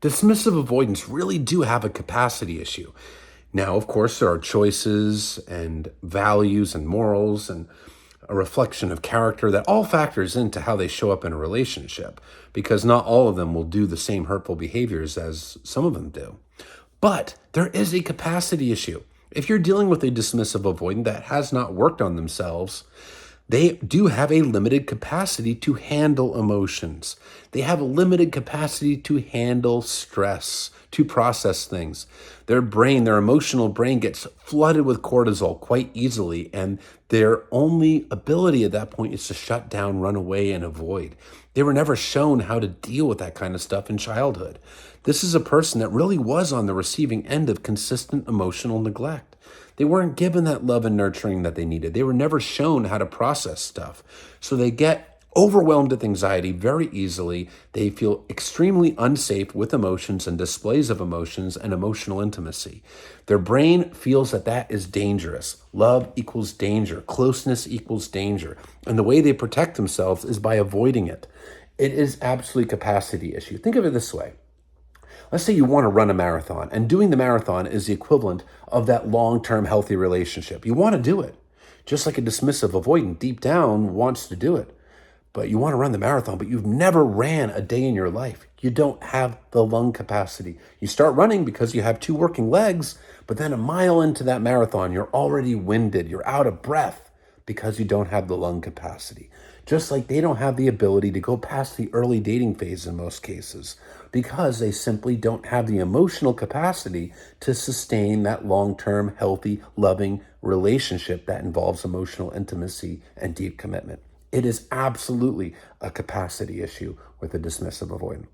Dismissive avoidance really do have a capacity issue. Now, of course, there are choices and values and morals and a reflection of character that all factors into how they show up in a relationship, because not all of them will do the same hurtful behaviors as some of them do. But there is a capacity issue. If you're dealing with a dismissive avoidant that has not worked on themselves, they do have a limited capacity to handle emotions. They have a limited capacity to handle stress, to process things. Their brain, their emotional brain gets flooded with cortisol quite easily, and their only ability at that point is to shut down, run away, and avoid. They were never shown how to deal with that kind of stuff in childhood. This is a person that really was on the receiving end of consistent emotional neglect. They weren't given that love and nurturing that they needed. They were never shown how to process stuff. So they get overwhelmed with anxiety very easily. They feel extremely unsafe with emotions and displays of emotions and emotional intimacy. Their brain feels that that is dangerous. Love equals danger. Closeness equals danger. And the way they protect themselves is by avoiding it. It is absolutely a capacity issue. Think of it this way. Let's say you want to run a marathon, and doing the marathon is the equivalent of that long-term healthy relationship. You want to do it, just like a dismissive avoidant deep down wants to do it. But you want to run the marathon, but you've never ran a day in your life. You don't have the lung capacity. You start running because you have two working legs, but then a mile into that marathon, you're already winded. You're out of breath because you don't have the lung capacity. Just like they don't have the ability to go past the early dating phase in most cases, because they simply don't have the emotional capacity to sustain that long-term, healthy, loving relationship that involves emotional intimacy and deep commitment. It is absolutely a capacity issue with a dismissive avoidant.